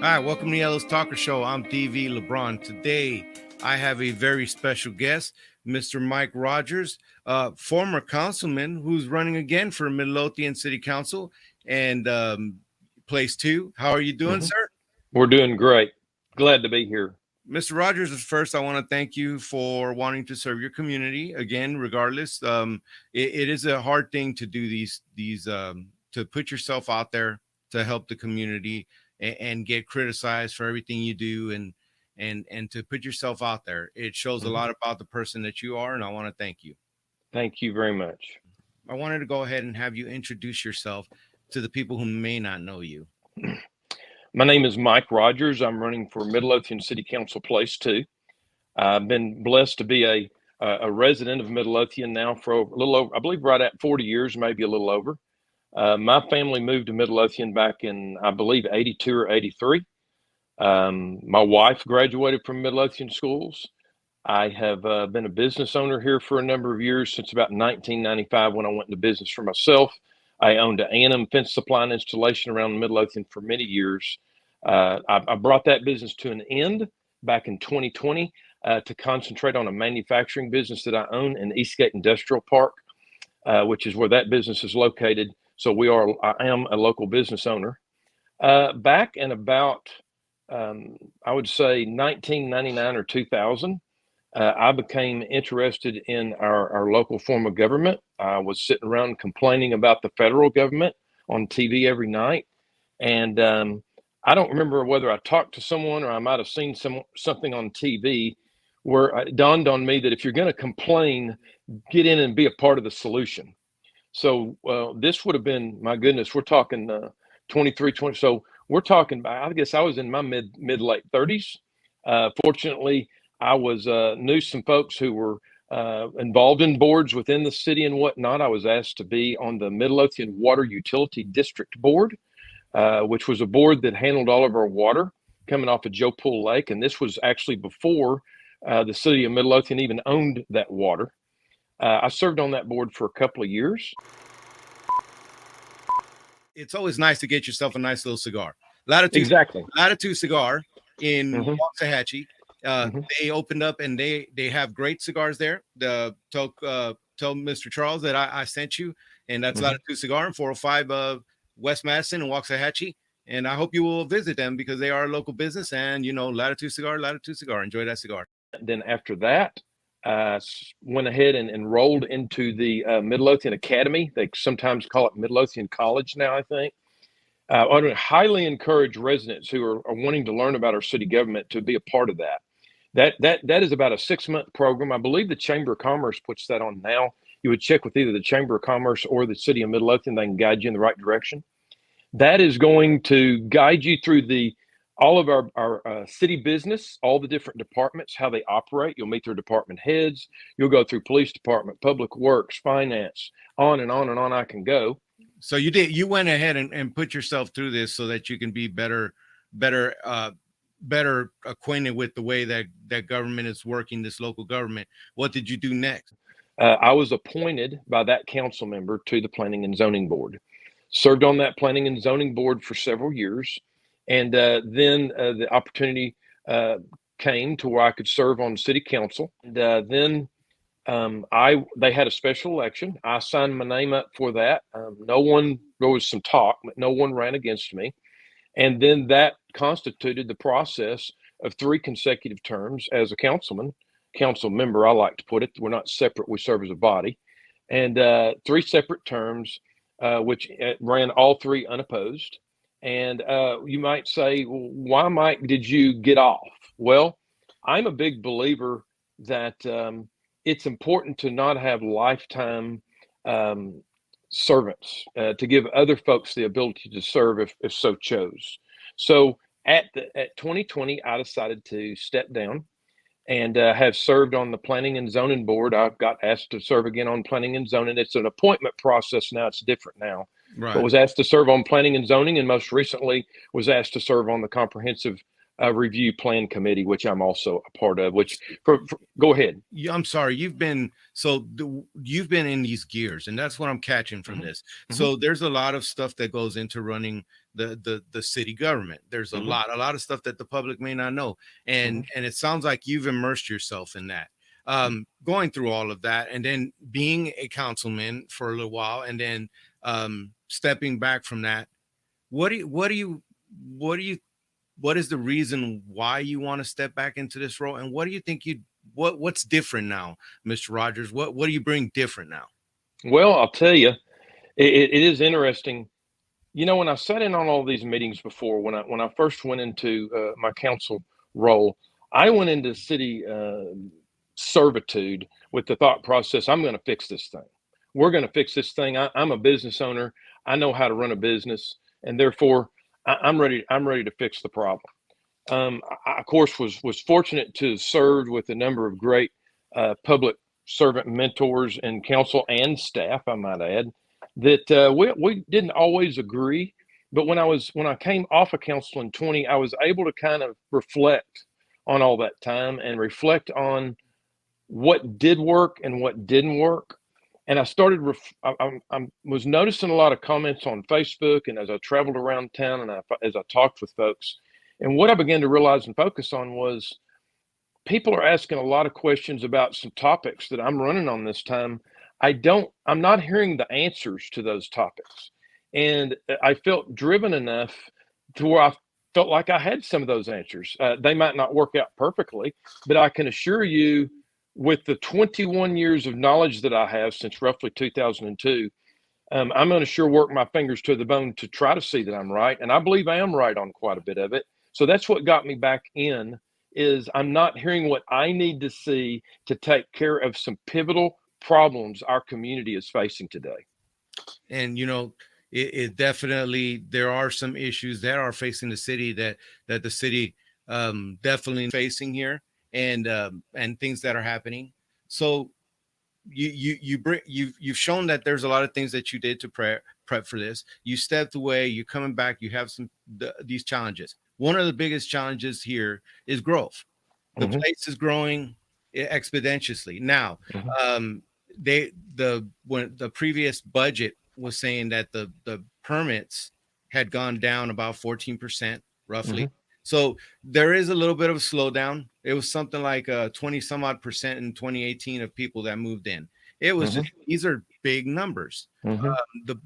Hi, welcome to Yellow's Talker Show. I'm DV LeBron. Today, I have a very special guest, Mr. Mike Rodgers, former councilman who's running again for Midlothian City Council and place two. How are you doing, hmm sir? We're doing great. Glad to be here. Mr. Rodgers, first, I want to thank you for wanting to serve your community again. Regardless, it is a hard thing to do these to put yourself out there to help the community and get criticized for everything you do and to put yourself out there. It shows a hmm lot about the person that you are, and I want to thank you. Thank you very much. I wanted to go ahead and have you introduce yourself to the people who may not know you. My name is Mike Rodgers. I'm running for Midlothian City Council Place 2. I've been blessed to be a resident of Midlothian now for a little over, I believe, right at 40 years, maybe a little over. My family moved to Midlothian back in, I believe, 82 or 83. My wife graduated from Midlothian schools. I have been a business owner here for a number of years, since about 1995 when I went into business for myself. I owned an A&M fence supply and installation around Midlothian for many years. I brought that business to an end back in 2020 to concentrate on a manufacturing business that I own in Eastgate Industrial Park, which is where that business is located. So I am a local business owner. Back in about, I would say 1999 or 2000, I became interested in our local form of government. I was sitting around complaining about the federal government on TV every night. And I don't remember whether I talked to someone or I might have seen something on TV where it dawned on me that if you're going to complain, get in and be a part of the solution. So this would have been, my goodness, we're talking 23, 20. So we're talking, I guess I was in my mid late 30s. Fortunately, I was knew some folks who were involved in boards within the city and whatnot. I was asked to be on the Midlothian Water Utility District Board, which was a board that handled all of our water coming off of Joe Pool Lake. And this was actually before the city of Midlothian even owned that water. I served on that board for a couple of years. It's always nice to get yourself a nice little cigar. Latitude Exactly. Latitude Cigar in hmm Waxahachie. hmm They opened up and they have great cigars there. Tell Mr. Charles that I sent you, and that's hmm Latitude Cigar in 405 West Madison and Waxahachie. And I hope you will visit them because they are a local business. And Latitude Cigar, Latitude Cigar. Enjoy that cigar. Then after that, went ahead and enrolled into the Midlothian Academy. They sometimes call it Midlothian College now, I think. I would highly encourage residents who are wanting to learn about our city government to be a part of that. That is about a 6-month program. I believe the Chamber of Commerce puts that on now. You would check with either the Chamber of Commerce or the City of Midlothian. They can guide you in the right direction. That is going to guide you through all of our city business, all the different departments, how they operate. You'll meet their department heads. You'll go through police department, public works, finance, on and on and on I can go. So you went ahead and put yourself through this so that you can be better acquainted with the way that government is working, this local government. What did you do next? I was appointed by that council member to the Planning and Zoning Board. Served on that Planning and Zoning Board for several years. And then the opportunity came to where I could serve on city council. And then they had a special election. I signed my name up for that. There was some talk, but no one ran against me. And then that constituted the process of 3 consecutive terms as a council member, I like to put it. We're not separate. We serve as a body. And 3 separate terms, which ran all 3 unopposed. And you might say, well, why, Mike, did you get off? Well, I'm a big believer that it's important to not have lifetime servants, to give other folks the ability to serve if so chose. So at 2020, I decided to step down and have served on the Planning and Zoning Board. I've got asked to serve again on Planning and Zoning. It's an appointment process now. It's different now. Right. But was asked to serve on Planning and Zoning, and most recently was asked to serve on the Comprehensive Review Plan Committee, which I'm also a part of. Go ahead. Yeah, I'm sorry. You've been you've been in these gears, and that's what I'm catching from Mm-hmm. this. Mm-hmm. So there's a lot of stuff that goes into running the city government. There's Mm-hmm. a lot of stuff that the public may not know, and it sounds like you've immersed yourself in that, going through all of that, and then being a councilman for a little while, and then stepping back from that. What do you what is the reason why you want to step back into this role, and what do you think what's different now, Mr. Rodgers? What do you bring different now? Well, I'll tell you, it is interesting. You know, when I sat in on all these meetings before, when I first went into my council role, I went into city servitude with the thought process: I'm going to fix this thing. We're going to fix this thing. I'm a business owner. I know how to run a business, and therefore, I'm ready. I'm ready to fix the problem. I, of course, was fortunate to have served with a number of great public servant mentors and council and staff, I might add, that we didn't always agree. But when I came off of council in 20, I was able to kind of reflect on all that time and reflect on what did work and what didn't work. And I started, I was noticing a lot of comments on Facebook, and as I traveled around town and as I talked with folks, and what I began to realize and focus on was people are asking a lot of questions about some topics that I'm running on this time. I'm not hearing the answers to those topics. And I felt driven enough to where I felt like I had some of those answers. They might not work out perfectly, but I can assure you, with the 21 years of knowledge that I have since roughly 2002, I'm going to sure work my fingers to the bone to try to see that I'm right. And I believe I am right on quite a bit of it. So that's what got me back in, is I'm not hearing what I need to see to take care of some pivotal problems our community is facing today. And it definitely, there are some issues that are facing the city that the city definitely facing here, and things that are happening. So you've shown that there's a lot of things that you did to prep for this. You stepped away, you're coming back, you have these challenges. One of the biggest challenges here is growth. The Mm-hmm. place is growing exponentially now. Mm-hmm. um when the previous budget was saying that the permits had gone down about 14% roughly. Mm-hmm. So there is a little bit of a slowdown. It was something like 20 some odd percent in 2018 of people that moved in. It was Mm-hmm. just, these are big numbers. Mm-hmm.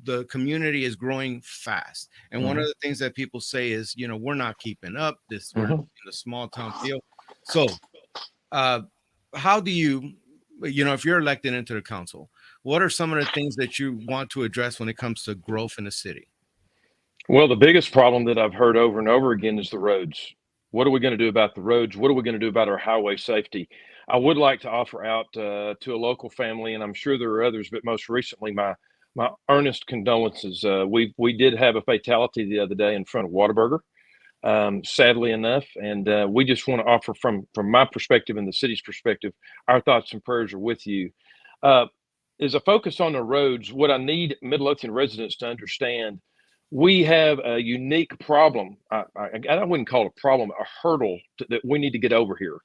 The community is growing fast, and one of the things that people say is, we're not keeping up. We're in a small town feel. So how do you, if you're elected into the council, what are some of the things that you want to address when it comes to growth in the city? Well, the biggest problem that I've heard over and over again is the roads. What are we going to do about the roads? What are we going to do about our highway safety? I would like to offer out to a local family, and I'm sure there are others, but most recently, my earnest condolences. We did have a fatality the other day in front of Whataburger, sadly enough, and we just want to offer from my perspective and the city's perspective, our thoughts and prayers are with you. Uh, is a focus on the roads. What I need Midlothian residents to understand, we have a unique problem. I wouldn't call it a problem, a hurdle that we need to get over here.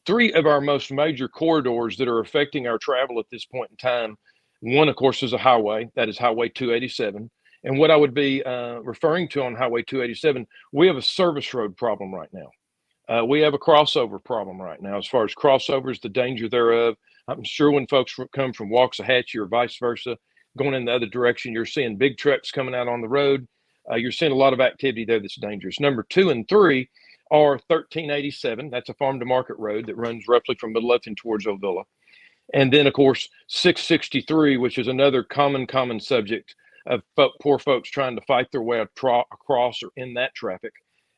Three of our most major corridors that are affecting our travel at this point in time. One, of course, is a highway. That is Highway 287. And what I would be referring to on Highway 287, we have a service road problem right now. We have a crossover problem right now. As far as crossovers, the danger thereof, I'm sure when folks come from Waxahachie or vice versa, going in the other direction, you're seeing big trucks coming out on the road. You're seeing a lot of activity there that's dangerous. Number 2 and 3 are 1387. That's a farm to market road that runs roughly from Midlothian towards Ovilla. And then, of course, 663, which is another common subject of poor folks trying to fight their way across or in that traffic.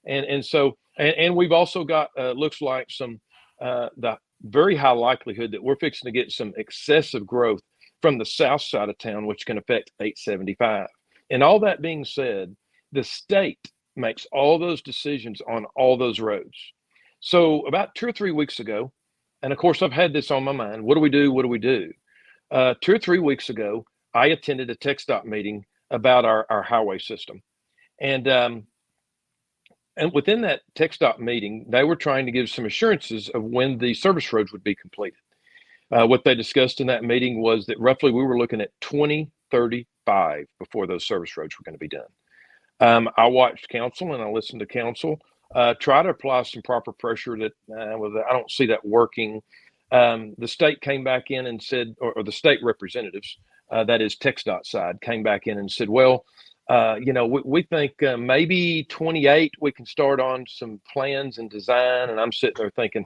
And we've also got looks like some the very high likelihood that we're fixing to get some excessive growth from the south side of town, which can affect 875. And all that being said, the state makes all those decisions on all those roads. So about 2 or 3 weeks ago, and of course I've had this on my mind, what do we do? What do we do? 2 or 3 weeks ago, I attended a TxDOT meeting about our highway system. And And within that TxDOT meeting, they were trying to give some assurances of when the service roads would be completed. What they discussed in that meeting was that roughly we were looking at 2035 before those service roads were going to be done. I watched council and I listened to council try to apply some proper pressure that I don't see that working. The state came back in and said, or the state representatives, that is TxDOT side, came back in and said, well, we think maybe 28 we can start on some plans and design. And I'm sitting there thinking,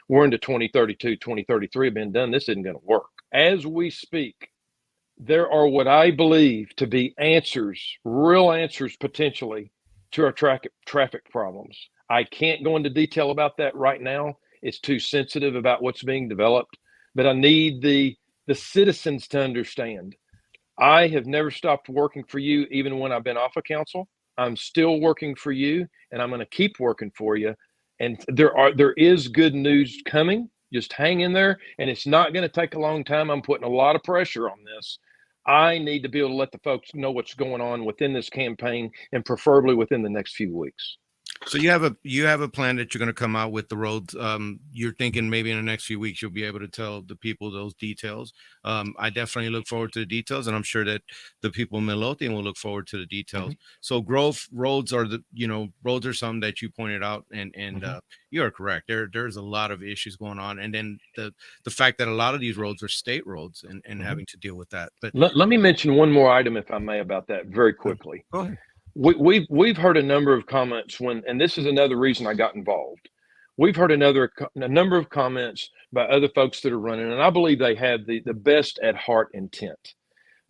we're into 2032, 2033 been done. This isn't going to work. As we speak, there are what I believe to be answers, real answers potentially to our traffic problems. I can't go into detail about that right now. It's too sensitive about what's being developed, but I need the citizens to understand. I have never stopped working for you, even when I've been off of council. I'm still working for you, and I'm going to keep working for you. And there is good news coming. Just hang in there, and it's not going to take a long time. I'm putting a lot of pressure on this. I need to be able to let the folks know what's going on within this campaign, and preferably within the next few weeks. So you have a plan that you're going to come out with the roads. You're thinking maybe in the next few weeks you'll be able to tell the people those details. I definitely look forward to the details, and I'm sure that the people in Midlothian will look forward to the details. So growth roads are roads are something that you pointed out, and you are correct. There's a lot of issues going on, and then the fact that a lot of these roads are state roads and having to deal with that. But let me mention one more item, if I may, about that very quickly. Go ahead. We've heard a number of comments and this is another reason I got involved. We've heard a number of comments by other folks that are running, and I believe they have the best at heart intent.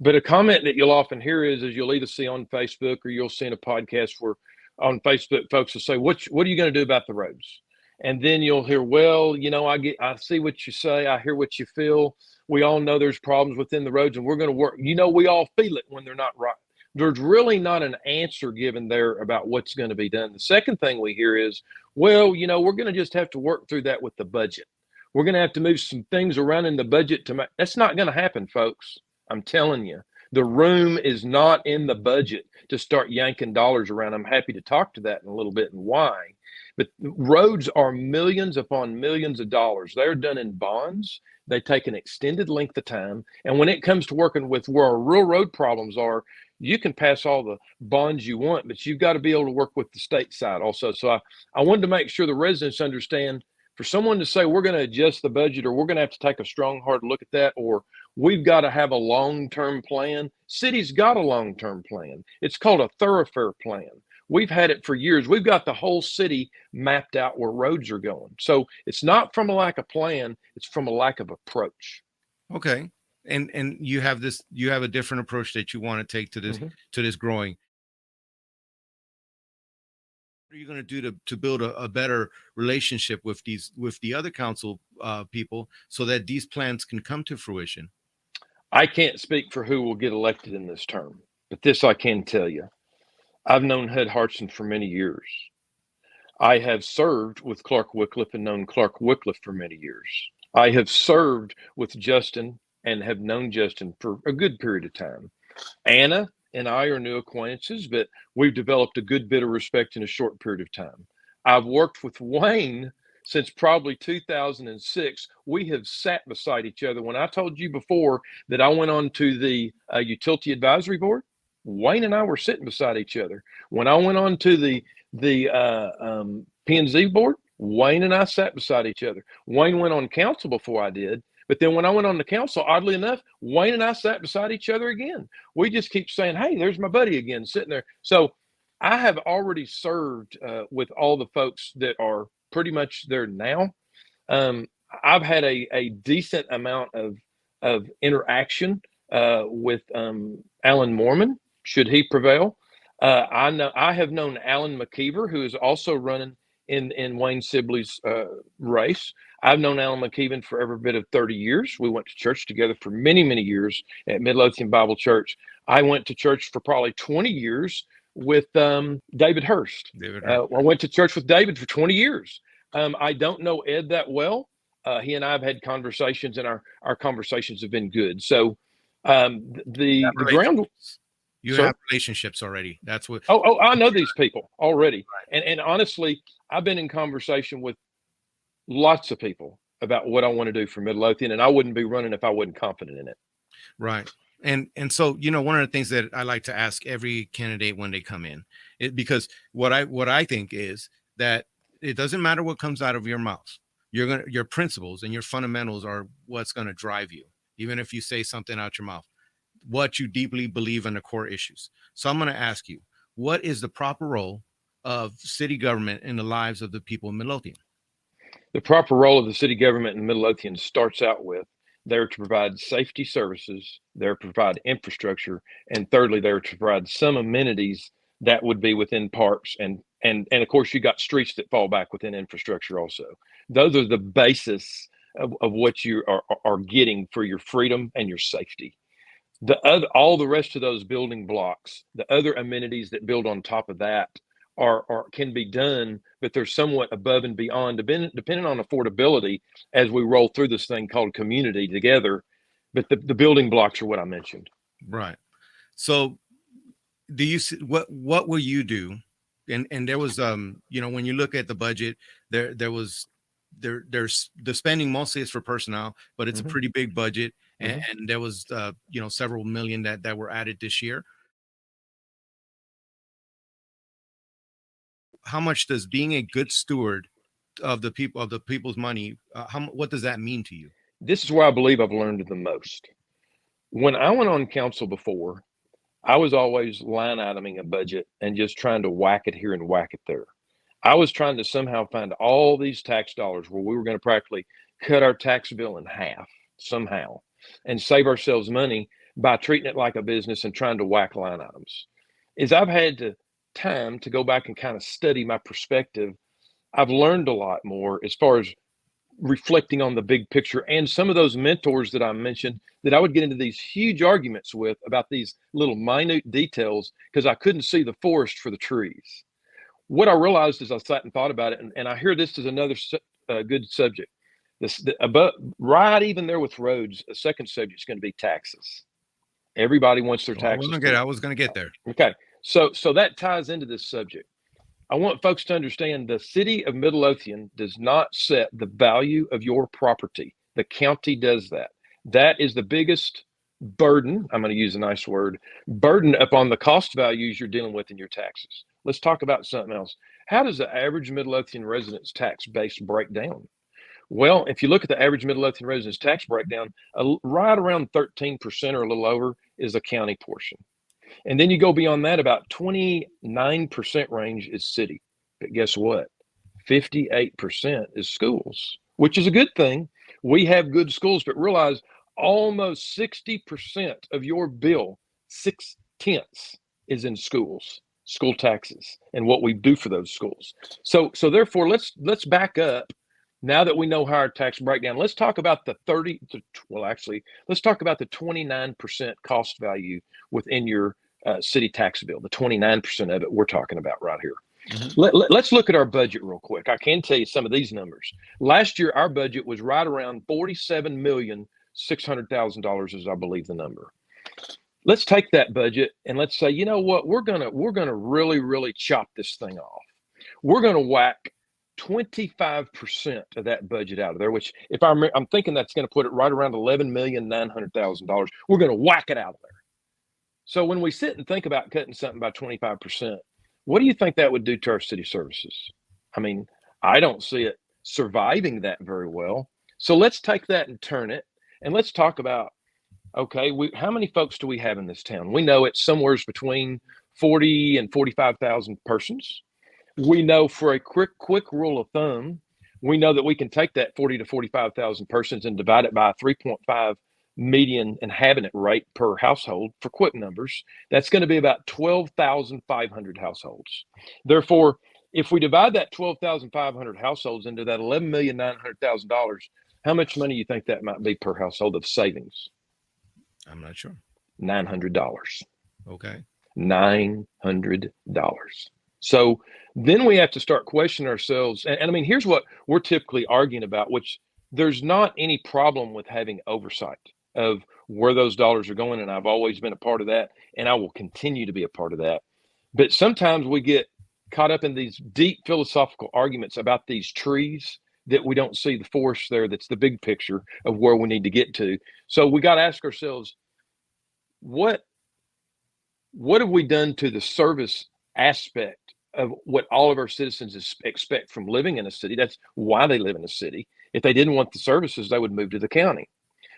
But a comment that you'll often hear is you'll either see on Facebook or you'll see in a podcast where on Facebook folks will say, what are you going to do about the roads? And then you'll hear, well, I see what you say, I hear what you feel. We all know there's problems within the roads, and we're going to work. We all feel it when they're not right. There's really not an answer given there about what's going to be done. The second thing we hear is, well, we're going to just have to work through that with the budget. We're going to have to move some things around in the budget to make. That's not going to happen, folks. I'm telling you, the room is not in the budget to start yanking dollars around. I'm happy to talk to that in a little bit and why. But roads are millions upon millions of dollars. They're done in bonds. They take an extended length of time. And when it comes to working with where our real road problems are, you can pass all the bonds you want, but you've got to be able to work with the state side also. So I wanted to make sure the residents understand, for someone to say we're going to adjust the budget, or we're going to have to take a strong, hard look at that, or we've got to have a long-term plan. City's got a long-term plan. It's called a thoroughfare plan. We've had it for years. We've got the whole city mapped out where roads are going. So it's not from a lack of plan, it's from a lack of approach. Okay. And you have a different approach that you want to take to this growing. What are you going to do to build a better relationship with the other council people so that these plans can come to fruition? I can't speak for who will get elected in this term, but this I can tell you. I've known Hud Hartson for many years. I have served with Clark Wycliffe and known Clark Wycliffe for many years. I have served with Justin and have known Justin for a good period of time. Anna and I are new acquaintances, but we've developed a good bit of respect in a short period of time. I've worked with Wayne since probably 2006. We have sat beside each other. When I told you before that I went on to the Utility Advisory Board, Wayne and I were sitting beside each other. When I went on to the P&Z board, Wayne and I sat beside each other. Wayne went on council before I did. But then when I went on the council, oddly enough, Wayne and I sat beside each other again. We just keep saying, hey, there's my buddy again sitting there. So I have already served with all the folks that are pretty much there now. I've had a decent amount of interaction with Alan Mormon, should he prevail. I have known Alan McKeever, who is also running in Wayne Sibley's race. I've known Alan McKeever for every bit of 30 years. We went to church together for many, many years at Midlothian Bible Church. I went to church for probably 20 years with David Hurst. I went to church with David for 20 years. I don't know Ed that well. He and I have had conversations, and our conversations have been good. So the ground. You Sir? have relationships already. That's what. Oh, I know these people already. And honestly, I've been in conversation with lots of people about what I want to do for Midlothian, and I wouldn't be running if I wasn't confident in it. Right. And so, one of the things that I like to ask every candidate when they come in, because what I think is that it doesn't matter what comes out of your mouth. Your principles and your fundamentals are what's going to drive you, even if you say something out your mouth, what you deeply believe in the core issues. So I'm going to ask you, what is the proper role of city government in the lives of the people of Midlothian? The proper role of the city government in Midlothian starts out with they're to provide safety services, they're to provide infrastructure, and thirdly, they're to provide some amenities that would be within parks and of course you got streets that fall back within infrastructure also. Those are the basis of what you are getting for your freedom and your safety. All the rest of those building blocks, the other amenities that build on top of that are can be done, but they're somewhat above and beyond, depending on affordability as we roll through this thing called community together. But the building blocks are what I mentioned. Right. So do you see what will you do? And there was when you look at the budget, there's the spending mostly is for personnel, but it's a Mhm. pretty big budget, and, Mhm. and there was several million that were added this year. How much does being a good steward of the people's money, what does that mean to you? This is where I believe I've learned the most. When I went on council before, I was always line iteming a budget and just trying to whack it here and whack it there. I was trying to somehow find all these tax dollars where we were going to practically cut our tax bill in half somehow and save ourselves money by treating it like a business and trying to whack line items. As I've had time to go back and kind of study my perspective, I've learned a lot more as far as reflecting on the big picture and some of those mentors that I mentioned that I would get into these huge arguments with about these little minute details because I couldn't see the forest for the trees. What I realized as I sat and thought about it, and I hear this is another good subject. Above, right even there with roads, a second subject is going to be taxes. Everybody wants their Oh, I taxes wasn't to good. I look was going to get there. okay. So that ties into this subject. I want folks to understand the city of Midlothian does not set the value of your property. The county does that. That is the biggest burden. I'm going to use a nice word, burden upon the cost values you're dealing with in your taxes. Let's talk about something else. How does the average Midlothian resident's tax base break down? Well, if you look at the average Midlothian resident's tax breakdown, right around 13% or a little over is the county portion. And then you go beyond that, about 29% range is city. But guess what? 58% is schools, which is a good thing. We have good schools, but realize almost 60% of your bill, 6/10, is in schools, school taxes, and what we do for those schools. So therefore, let's back up. Now that we know how our tax breakdown, let's talk about the 30 to, well, actually, let's talk about the 29% cost value within your city tax bill, the 29% of it we're talking about right here. Mhm. Let's look at our budget real quick. I can tell you some of these numbers. Last year, our budget was right around $47,600,000 is, I believe, the number. Let's take that budget and let's say, you know what, we're gonna really chop this thing off. We're gonna whack 25% of that budget out of there, which if I'm thinking that's going to put it right around $11,900,000. We're going to whack it out of there. So when we sit and think about cutting something by 25%, what do you think that would do to our city services? I mean, I don't see it surviving that very well. So let's take that and turn it and let's talk about okay, how many folks do we have in this town? We know it's somewhere between 40 and 45,000 persons. We know for a quick rule of thumb, we know that we can take that 40 to 45,000 persons and divide it by a 3.5 median inhabitant rate per household for quick numbers. That's going to be about 12,500 households. Therefore, if we divide that 12,500 households into that $11,900,000, how much money do you think that might be per household of savings? I'm not sure. $900. Okay. $900. So then we have to start questioning ourselves. And I mean, here's what we're typically arguing about, which there's not any problem with having oversight of where those dollars are going. And I've always been a part of that, and I will continue to be a part of that. But sometimes we get caught up in these deep philosophical arguments about these trees that we don't see the forest there. That's the big picture of where we need to get to. So we got to ask ourselves, what have we done to the service aspect of what all of our citizens expect from living in a city? That's why they live in a city. If they didn't want the services, they would move to the county.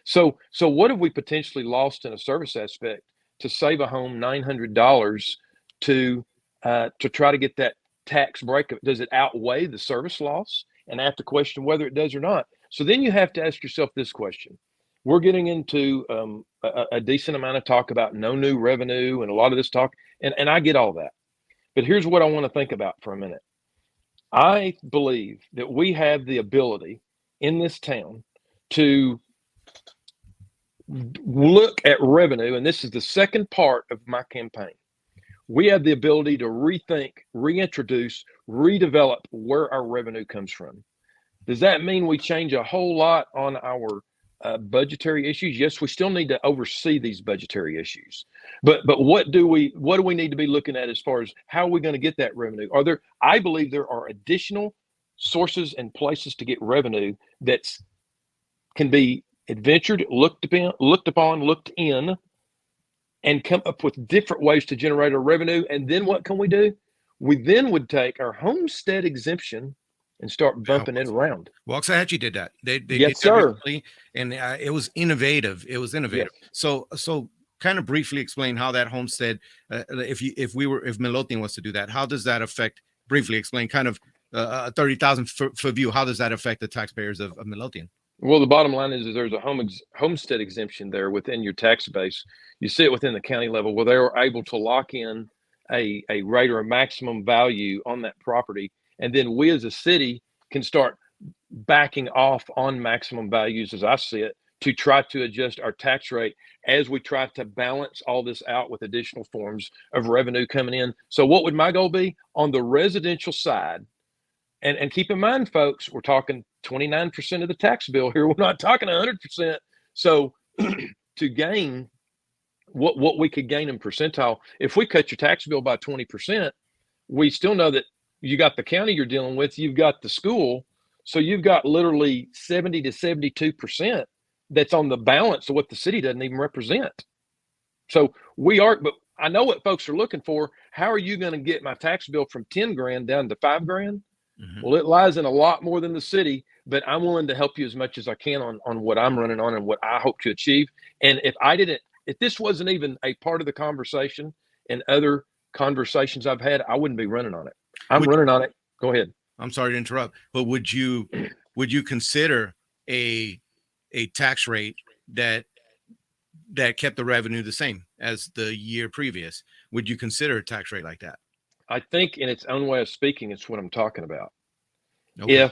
So what have we potentially lost in a service aspect to save a home $900 to try to get that tax break? Does it outweigh the service loss? And I have to question whether it does or not. So then you have to ask yourself this question. We're getting into a decent amount of talk about no new revenue and a lot of this talk, and I get all that. But here's what I want to think about for a minute. I believe that we have the ability in this town to look at revenue, and this is the second part of my campaign. We have the ability to rethink, reintroduce, redevelop where our revenue comes from. Does that mean we change a whole lot on our budgetary issues? Yes, we still need to oversee these budgetary issues, but what do we need to be looking at as far as how are we going to get that revenue? I believe there are additional sources and places to get revenue that can be adventured, looked upon, looked in, and come up with different ways to generate our revenue. And then what can we do? We then would take our homestead exemption and start bumping it around. Waxahachie did that. They Yes, did that sir. recently, and it was innovative. It was innovative. Yes. So kind of briefly explain how that homestead, if Midlothian was to do that, how does that affect? Briefly explain, kind of a 30,000 foot view. How does that affect the taxpayers of Midlothian? Well, the bottom line is there's a homestead exemption there within your tax base. You see it within the county level where they were able to lock in a rate or a maximum value on that property. And then we as a city can start backing off on maximum values, as I see it, to try to adjust our tax rate as we try to balance all this out with additional forms of revenue coming in. So what would my goal be on the residential side? And keep in mind, folks, we're talking 29% of the tax bill here. We're not talking 100%. So to gain what we could gain in percentile, if we cut your tax bill by 20%, we still know that you got the county you're dealing with, you've got the school. So you've got literally 70 to 72% that's on the balance of what the city doesn't even represent. So but I know what folks are looking for. How are you going to get my tax bill from 10 grand down to 5 grand? Mm-hmm. Well, it lies in a lot more than the city, but I'm willing to help you as much as I can on what I'm running on and what I hope to achieve. And if this wasn't even a part of the conversation and other conversations I've had, I wouldn't be running on it. I'm running on it. Go ahead. I'm sorry to interrupt, but would you consider a tax rate that kept the revenue the same as the year previous? Would you consider a tax rate like that? I think in its own way of speaking, it's what I'm talking about. Okay.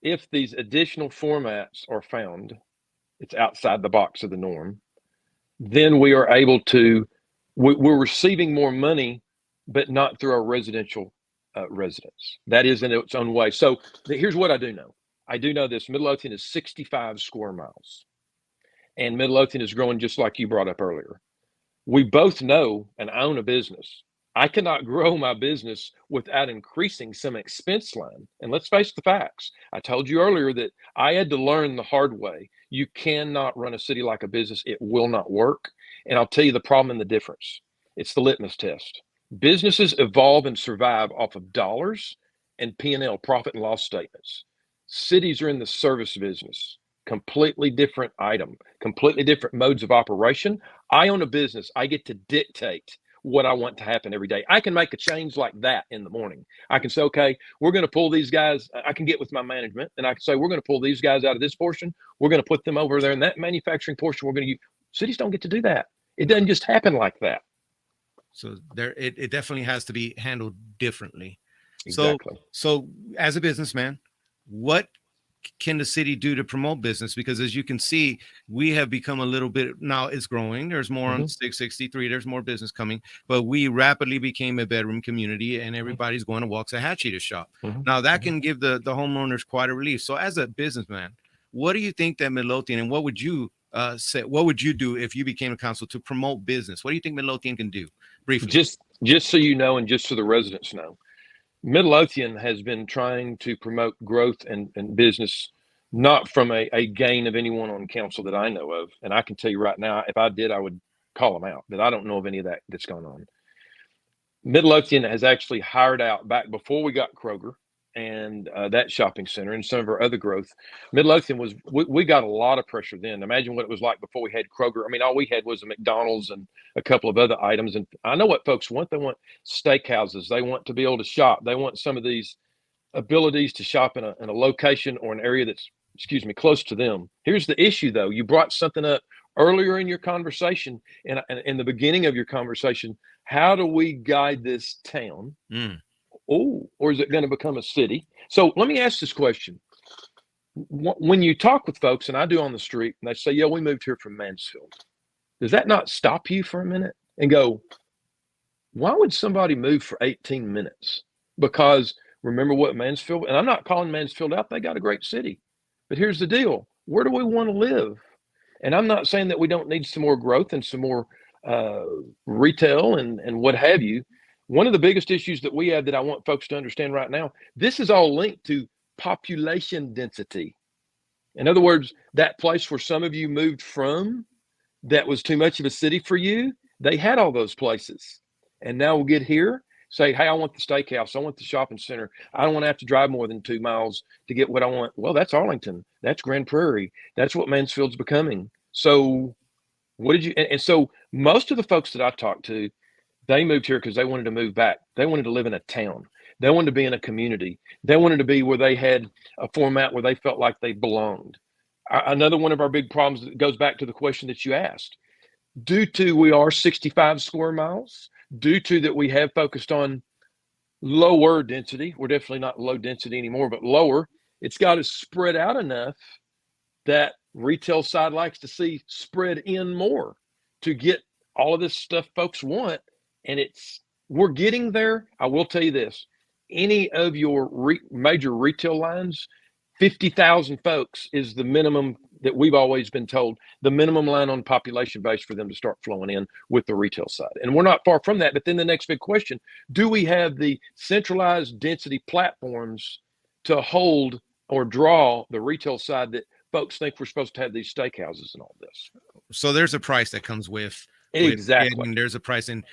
If these additional formats are found, it's outside the box of the norm, then we are able to, we're receiving more money, but not through our residential residents. That is in its own way. So here's what I do know. I do know this: Midlothian is 65 square miles, and Midlothian is growing just like you brought up earlier. We both know, and I own a business. I cannot grow my business without increasing some expense line. And let's face the facts. I told you earlier that I had to learn the hard way. You cannot run a city like a business. It will not work. And I'll tell you the problem and the difference. It's the litmus test. Businesses evolve and survive off of dollars and P&L, profit and loss statements. Cities are in the service business. Completely different item, completely different modes of operation. I own a business. I get to dictate what I want to happen every day. I can make a change like that in the morning. I can say, okay, we're going to pull these guys. I can get with my management and I can say, we're going to pull these guys out of this portion. We're going to put them over there in that manufacturing portion. We're going to use. Cities don't get to do that. It doesn't just happen like that. So it definitely has to be handled differently. Exactly. So as a businessman, what can the city do to promote business? Because as you can see, we have become a little bit, now it's growing. There's more on 663. There's more business coming, but we rapidly became a bedroom community and everybody's going to Waxahachie to shop. Now that can give the homeowners quite a relief. So as a businessman, what do you think that Midlothian, and what would you say, what would you do if you became a council to promote business? What do you think Midlothian can do? Briefly. Just so you know, and just so the residents know, Midlothian has been trying to promote growth and business, not from a gain of anyone on council that I know of. And I can tell you right now, if I did, I would call them out, but I don't know of any of that that's going on. Midlothian has actually hired out back before we got Kroger and that shopping center and some of our other growth. Midlothian we got a lot of pressure then. Imagine what it was like before we had Kroger. I mean, all we had was a McDonald's and a couple of other items. And I know what folks want. They want steakhouses. They want to be able to shop. They want some of these abilities to shop in a location or an area that's, excuse me, close to them. Here's the issue, though. You brought something up earlier in your conversation and in the beginning of your conversation. How do we guide this town? Oh, or is it going to become a city? So let me ask this question. When you talk with folks, and I do on the street, and they say, yeah, we moved here from Mansfield. Does that not stop you for a minute and go, why would somebody move for 18 minutes? Because remember what Mansfield, and I'm not calling Mansfield out. They got a great city. But here's the deal. Where do we want to live? And I'm not saying that we don't need some more growth and some more retail and what have you. One of the biggest issues that we have that I want folks to understand right now, this is all linked to population density. In other words, that place where some of you moved from that was too much of a city for you, they had all those places. And now we'll get here, say, hey, I want the steakhouse. I want the shopping center. I don't want to have to drive more than 2 miles to get what I want. Well, that's Arlington. That's Grand Prairie. That's what Mansfield's becoming. So what did you, and so most of the folks that I talked to, they moved here because they wanted to move back. They wanted to live in a town. They wanted to be in a community. They wanted to be where they had a format where they felt like they belonged. Another one of our big problems that goes back to the question that you asked. Due to we are 65 square miles, due to that we have focused on lower density, we're definitely not low density anymore, but lower, it's got to spread out enough that retail side likes to see spread in more to get all of this stuff folks want. And we're getting there. I will tell you this, any of your major retail lines, 50,000 folks is the minimum that we've always been told, the minimum line on population base for them to start flowing in with the retail side. And we're not far from that. But then the next big question, do we have the centralized density platforms to hold or draw the retail side that folks think we're supposed to have these steakhouses and all this? So there's a price that comes with exactly. And there's a price, and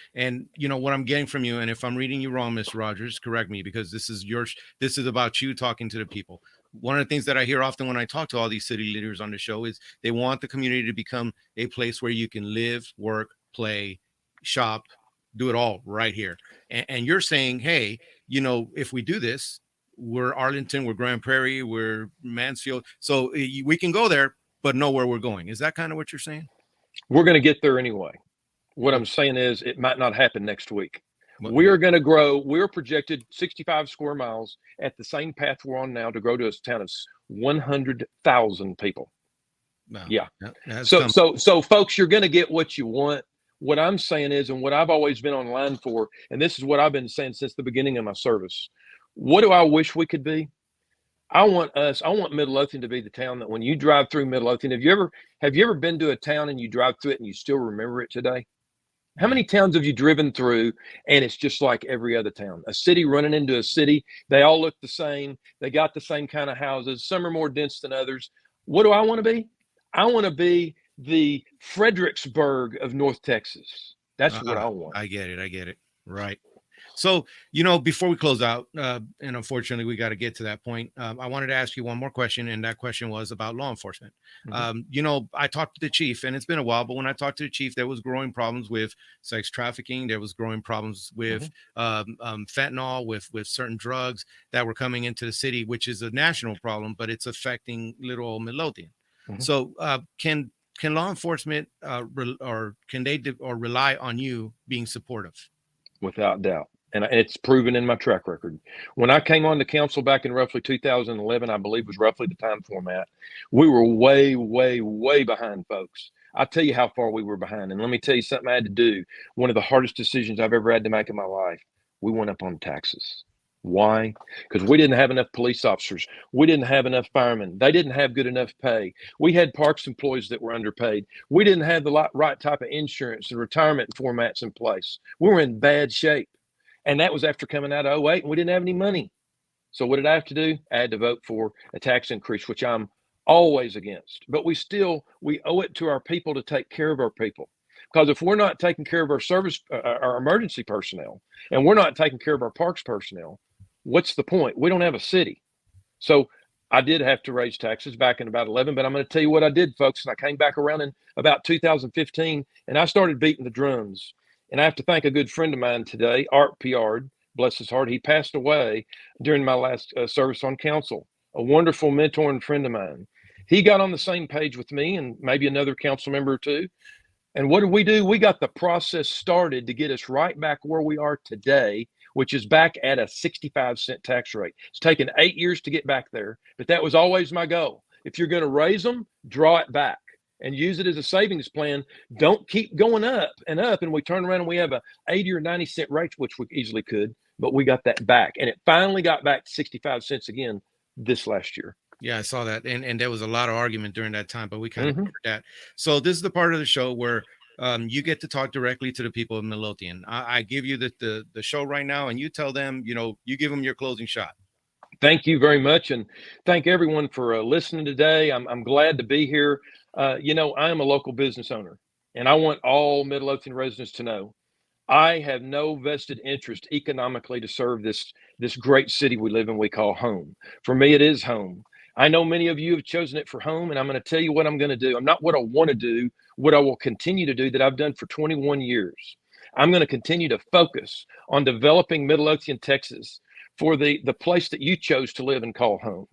you know what I'm getting from you. And if I'm reading you wrong, Mr. Rodgers, correct me, because this is about you talking to the people. One of the things that I hear often when I talk to all these city leaders on the show is they want the community to become a place where you can live, work, play, shop, do it all right here. And you're saying, hey, you know, if we do this, we're Arlington, we're Grand Prairie, we're Mansfield, so we can go there, but know where we're going. Is that kind of what you're saying? We're going to get there anyway. What I'm saying is it might not happen next week. We are going to grow. We're projected 65 square miles at the same path we're on now to grow to a town of 100,000 people. Wow. Yeah. So folks, you're going to get what you want. What I'm saying is, and what I've always been online for, and this is what I've been saying since the beginning of my service. What do I wish we could be? I want Midlothian to be the town that when you drive through Midlothian, have you ever been to a town and you drive through it and you still remember it today? How many towns have you driven through and it's just like every other town? A city running into a city. They all look the same. They got the same kind of houses. Some are more dense than others. What do I want to be? I want to be the Fredericksburg of North Texas. That's what I want. I get it. Right. So, you know, before we close out, and unfortunately we got to get to that point, I wanted to ask you one more question, and that question was about law enforcement. Mm-hmm. You know, I talked to the chief, and it's been a while, but when I talked to the chief, there was growing problems with sex trafficking. There was growing problems with fentanyl, with certain drugs that were coming into the city, which is a national problem, but it's affecting little old Midlothian. Mm-hmm. So can law enforcement rely on you being supportive? Without doubt. And it's proven in my track record. When I came on the council back in roughly 2011, I believe was roughly the time format, we were way, way, way behind, folks. I'll tell you how far we were behind. And let me tell you something I had to do. One of the hardest decisions I've ever had to make in my life. We went up on taxes. Why? Because we didn't have enough police officers. We didn't have enough firemen. They didn't have good enough pay. We had parks employees that were underpaid. We didn't have the right type of insurance and retirement formats in place. We were in bad shape. And that was after coming out of '08, and we didn't have any money. So what did I have to do? I had to vote for a tax increase, which I'm always against. But we owe it to our people to take care of our people. Because if we're not taking care of our our emergency personnel, and we're not taking care of our parks personnel, what's the point? We don't have a city. So I did have to raise taxes back in about 11, but I'm going to tell you what I did, folks. And I came back around in about 2015, and I started beating the drums. And I have to thank a good friend of mine today, Art Piard, bless his heart. He passed away during my last service on council, a wonderful mentor and friend of mine. He got on the same page with me and maybe another council member or two. And what did we do? We got the process started to get us right back where we are today, which is back at a 65-cent tax rate. It's taken 8 years to get back there, but that was always my goal. If you're going to raise them, draw it back and use it as a savings plan. Don't keep going up, and we turn around and we have a 80 or 90-cent rate, which we easily could, but we got that back. And it finally got back to 65 cents again this last year. Yeah, I saw that, and there was a lot of argument during that time, but we kind of covered that. So this is the part of the show where you get to talk directly to the people of Midlothian. I give you the show right now, and you tell them, you give them your closing shot. Thank you very much, and thank everyone for listening today. I'm glad to be here. I am a local business owner, and I want all Midlothian residents to know I have no vested interest economically to serve this great city we live in, we call home. For me, it is home. I know many of you have chosen it for home, and I'm going to tell you what I'm going to do. I'm not what I want to do, what I will continue to do that I've done for 21 years. I'm going to continue to focus on developing Midlothian, Texas for the place that you chose to live and call home.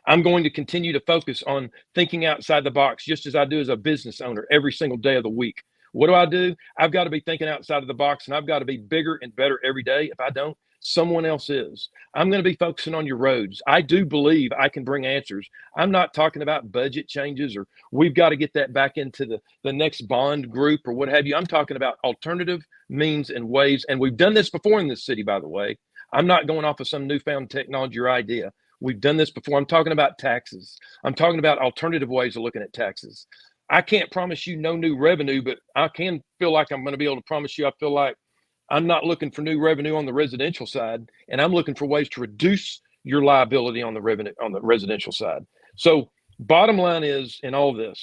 I'm going to continue to focus on thinking outside the box, just as I do as a business owner every single day of the week. What do? I've got to be thinking outside of the box, and I've got to be bigger and better every day. If I don't, someone else is. I'm going to be focusing on your roads. I do believe I can bring answers. I'm not talking about budget changes or we've got to get that back into the next bond group or what have you. I'm talking about alternative means and ways. And we've done this before in this city, by the way. I'm not going off of some newfound technology or idea. We've done this before. I'm talking about taxes. I'm talking about alternative ways of looking at taxes. I can't promise you no new revenue, but I can feel like I'm going to be able to promise you, I feel like I'm not looking for new revenue on the residential side, and I'm looking for ways to reduce your liability on the revenue on the residential side. So bottom line is, in all this,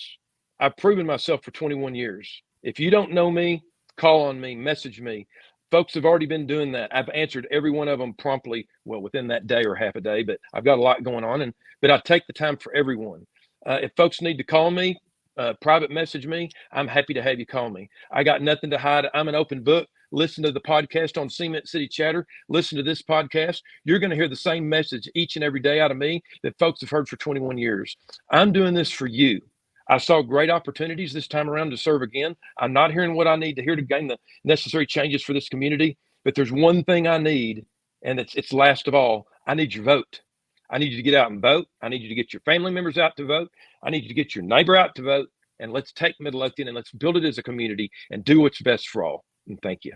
I've proven myself for 21 years. If you don't know me, call on me, message me. Folks have already been doing that. I've answered every one of them promptly, well, within that day or half a day, but I've got a lot going on, but I take the time for everyone. If folks need to call me, private message me, I'm happy to have you call me. I got nothing to hide. I'm an open book. Listen to the podcast on Cement City Chatter. Listen to this podcast. You're going to hear the same message each and every day out of me that folks have heard for 21 years. I'm doing this for you. I saw great opportunities this time around to serve again. I'm not hearing what I need to hear to gain the necessary changes for this community, but there's one thing I need, and it's last of all. I need your vote. I need you to get out and vote. I need you to get your family members out to vote. I need you to get your neighbor out to vote. And let's take Midlothian and let's build it as a community and do what's best for all. And thank you.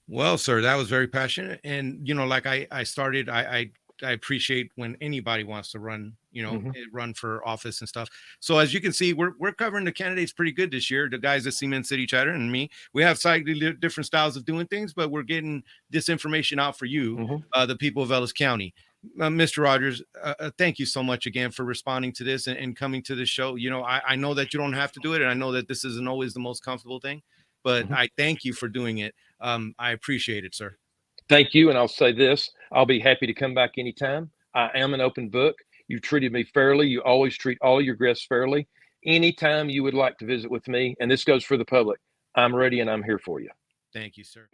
Well, sir, that was very passionate. And, like I started, I appreciate when anybody wants to run, run for office and stuff. So as you can see, we're covering the candidates pretty good this year. The guys at Cement City Chatter and me, we have slightly different styles of doing things, but we're getting this information out for you, the people of Ellis County. Mr. Rodgers, thank you so much again for responding to this and coming to the show. I know that you don't have to do it, and I know that this isn't always the most comfortable thing, but I thank you for doing it. I appreciate it, sir. Thank you. And I'll say this, I'll be happy to come back anytime. I am an open book. You've treated me fairly. You always treat all your guests fairly. Anytime you would like to visit with me, and this goes for the public, I'm ready and I'm here for you. Thank you, sir.